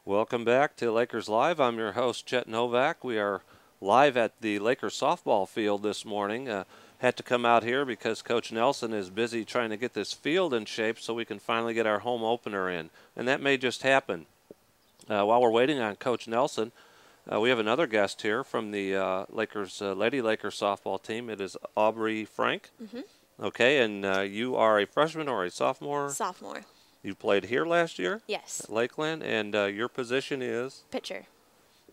Welcome back to Lakers Live. I'm your host, Chet Novak. We are live at the Lakers softball field this morning. Had to come out here because Coach Nelson is busy trying to get this field in shape so we can finally get our home opener in. And that may just happen. While we're waiting on Coach Nelson, we have another guest here from the Lady Lakers softball team. It is Aubrey Frank. Okay, and you are a freshman or a sophomore? Sophomore. You played here last year? Yes. At Lakeland, and your position is? Pitcher.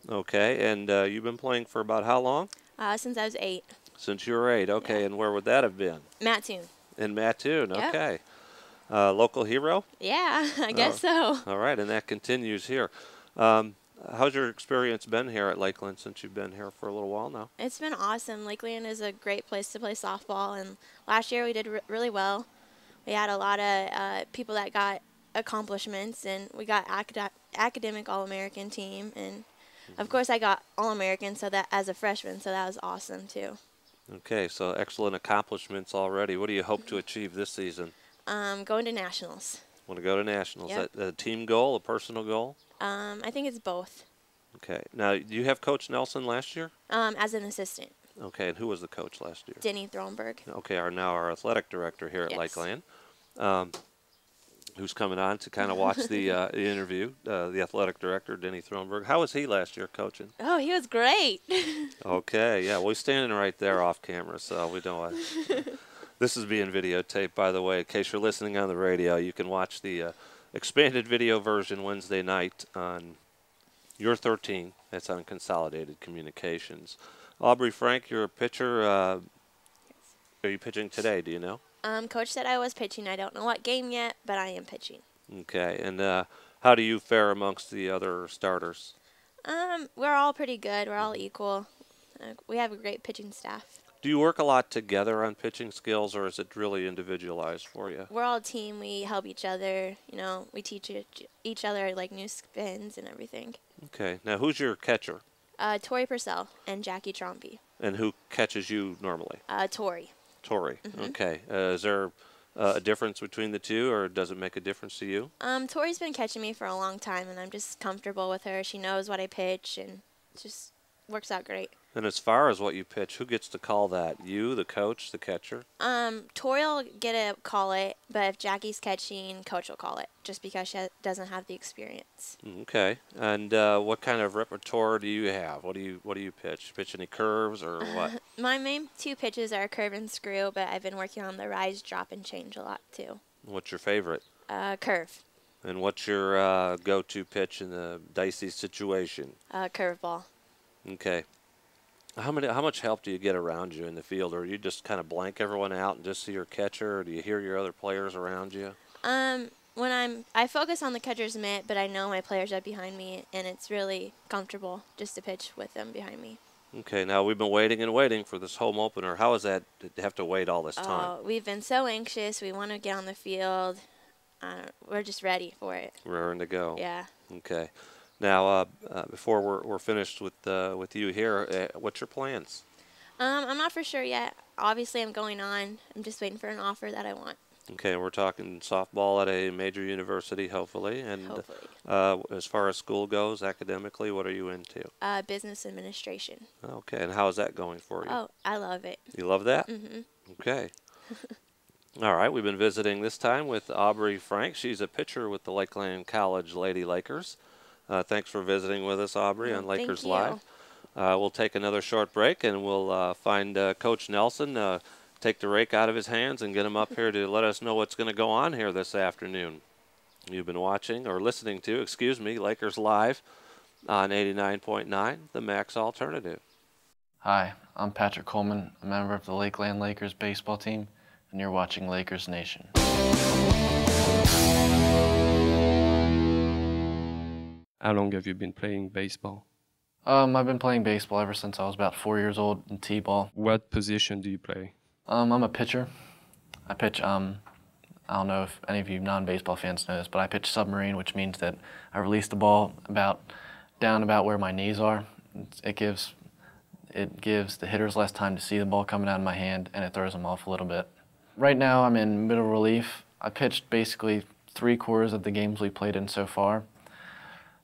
Okay, and you've been playing for about how long? Since I was 8. Since you were 8, okay, Yeah. and where would that have been? Mattoon. In Mattoon, Yep. okay. Local hero? Yeah, I guess so. All right, and that continues here. How's your experience been here at Lakeland since you've been here for a little while now? It's been awesome. Lakeland is a great place to play softball, and last year we did really well. We had a lot of people that got accomplishments, and we got academic All-American team, and of course I got All-American so that as a freshman, so that was awesome too. Okay, so excellent accomplishments already. What do you hope to achieve this season? Going to nationals. Want to go to nationals? Yep. That a team goal, a personal goal? I think it's both. Okay. Now, do you have Coach Nelson last year? As an assistant. Okay, and who was the coach last year? Denny Thronberg. Okay, our athletic director here at Yes. Lakeland, who's coming on to kind of watch the interview, the athletic director, Denny Thronberg. How was he last year coaching? Oh, he was great. Okay, yeah, we're standing right there off camera, so we don't This is being videotaped, by the way. In case you're listening on the radio, you can watch the expanded video version Wednesday night on Your 13. That's on Consolidated Communications. Aubrey Frank, you're a pitcher. Are you pitching today? Do you know? Coach said I was pitching. I don't know what game yet, but I am pitching. Okay, and how do you fare amongst the other starters? We're all pretty good. We're all equal. We have a great pitching staff. Do you work a lot together on pitching skills, or is it really individualized for you? We're all a team. We help each other. You know, we teach each other like new spins and everything. Okay, now who's your catcher? Tori Purcell and Jackie Trompy. And who catches you normally? Tori. Tori. Okay. Is there a difference between the two, or does it make a difference to you? Tori's been catching me for a long time, and I'm just comfortable with her. She knows what I pitch, and it just works out great. And as far as what you pitch, who gets to call that? You, the coach, the catcher? Tori will get to call it, but if Jackie's catching, Coach will call it, just because she doesn't have the experience. Okay. And what kind of repertoire do you have? What do you pitch? Pitch any curves or what? My main 2 pitches are curve and screw, but I've been working on the rise, drop, and change a lot too. What's your favorite? Curve. And what's your go-to pitch in a dicey situation? Curveball. Okay. How much help do you get around you in the field, or you just kind of blank everyone out and just see your catcher, or do you hear your other players around you? When I focus on the catcher's mitt, but I know my players are behind me, and it's really comfortable just to pitch with them behind me. Okay, now we've been waiting and waiting for this home opener. How is that to have to wait all this time? We've been so anxious. We want to get on the field. We're just ready for it. Raring to go. Yeah. Okay. Now, before we're finished with you here, what's your plans? I'm not for sure yet. Obviously, I'm going on. I'm just waiting for an offer that I want. Okay, we're talking softball at a major university, hopefully. And Hopefully. As far as school goes, academically, what are you into? Business administration. Okay, and how is that going for you? Oh, I love it. You love that? Mm-hmm. Okay. All right, we've been visiting this time with Aubrey Frank. She's a pitcher with the Lakeland College Lady Lakers. Thanks for visiting with us, Aubrey, on Lakers Live. We'll take another short break, and we'll find Coach Nelson, take the rake out of his hands, and get him up here to let us know what's going to go on here this afternoon. You've been watching, or listening to, excuse me, Lakers Live on 89.9, the Max Alternative. Hi, I'm Patrick Coleman, a member of the Lakeland Lakers baseball team, and you're watching Lakers Nation. How long have you been playing baseball? I've been playing baseball ever since I was about 4 years old in T-ball. What position do you play? I'm a pitcher. I pitch, I don't know if any of you non-baseball fans know this, but I pitch submarine, which means that I release the ball down about where my knees are. It gives the hitters less time to see the ball coming out of my hand, and it throws them off a little bit. Right now I'm in middle relief. I pitched basically 3/4 of the games we played in so far.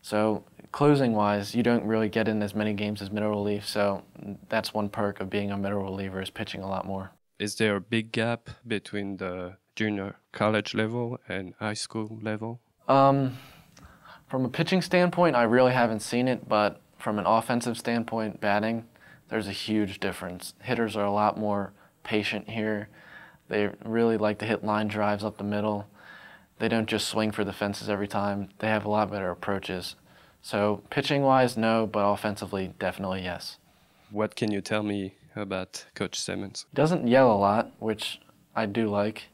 So closing-wise, you don't really get in as many games as middle relief, so that's one perk of being a middle reliever is pitching a lot more. Is there a big gap between the junior college level and high school level? From a pitching standpoint, I really haven't seen it, but from an offensive standpoint, batting, there's a huge difference. Hitters are a lot more patient here. They really like to hit line drives up the middle. They don't just swing for the fences every time. They have a lot better approaches. So pitching-wise, no, but offensively, definitely yes. What can you tell me about Coach Simmons? He doesn't yell a lot, which I do like.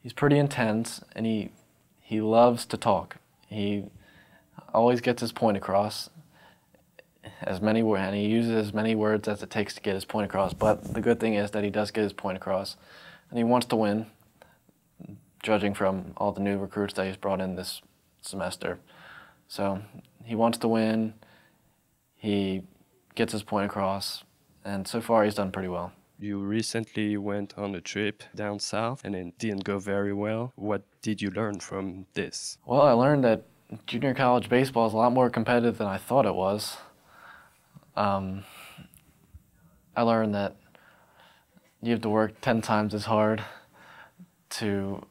He's pretty intense, and he loves to talk. He always gets his point across, and he uses as many words as it takes to get his point across. But the good thing is that he does get his point across, and he wants to win, judging from all the new recruits that he's brought in this semester. So he wants to win, he gets his point across, and so far he's done pretty well. You recently went on a trip down south and it didn't go very well. What did you learn from this? Well, I learned that junior college baseball is a lot more competitive than I thought it was. I learned that you have to work 10 times as hard to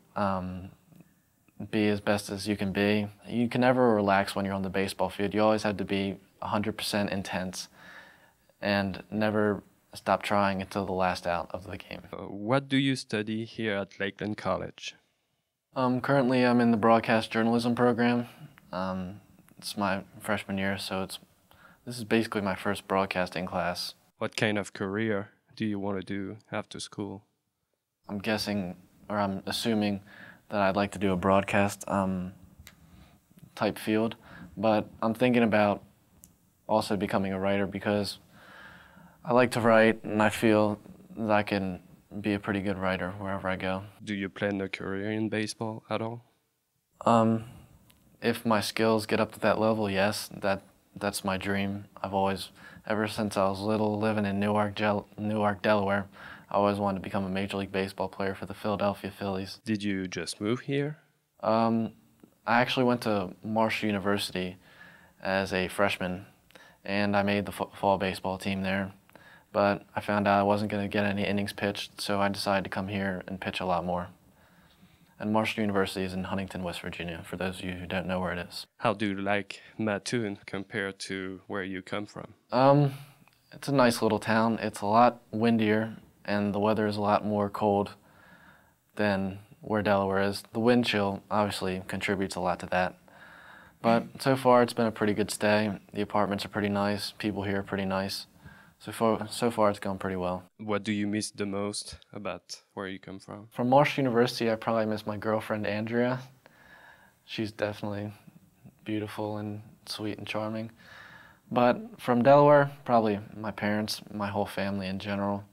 be as best as you can be. You can never relax when you're on the baseball field. You always have to be 100% intense and never stop trying until the last out of the game. What do you study here at Lakeland College? Currently, I'm in the broadcast journalism program. It's my freshman year, so this is basically my first broadcasting class. What kind of career do you want to do after school? I'm assuming that I'd like to do a broadcast type field, but I'm thinking about also becoming a writer because I like to write, and I feel that I can be a pretty good writer wherever I go. Do you plan a career in baseball at all? If my skills get up to that level, yes, that's my dream. I've always, ever since I was little, living in Newark, Delaware, I always wanted to become a Major League Baseball player for the Philadelphia Phillies. Did you just move here? I actually went to Marshall University as a freshman, and I made the fall baseball team there. But I found out I wasn't going to get any innings pitched, so I decided to come here and pitch a lot more. And Marshall University is in Huntington, West Virginia, for those of you who don't know where it is. How do you like Mattoon compared to where you come from? It's a nice little town. It's a lot windier, and the weather is a lot more cold than where Delaware is. The wind chill obviously contributes a lot to that. But so far it's been a pretty good stay. The apartments are pretty nice. People here are pretty nice. So far it's gone pretty well. What do you miss the most about where you come from? From Marshall University, I probably miss my girlfriend, Andrea. She's definitely beautiful and sweet and charming. But from Delaware, probably my parents, my whole family in general.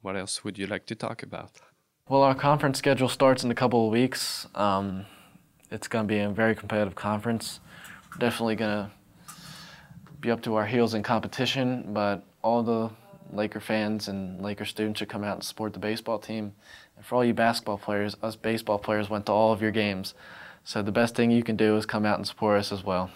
What else would you like to talk about? Well, our conference schedule starts in a couple of weeks. It's going to be a very competitive conference. We're definitely going to be up to our heels in competition, but all the Laker fans and Laker students should come out and support the baseball team. And for all you basketball players, us baseball players went to all of your games. So the best thing you can do is come out and support us as well.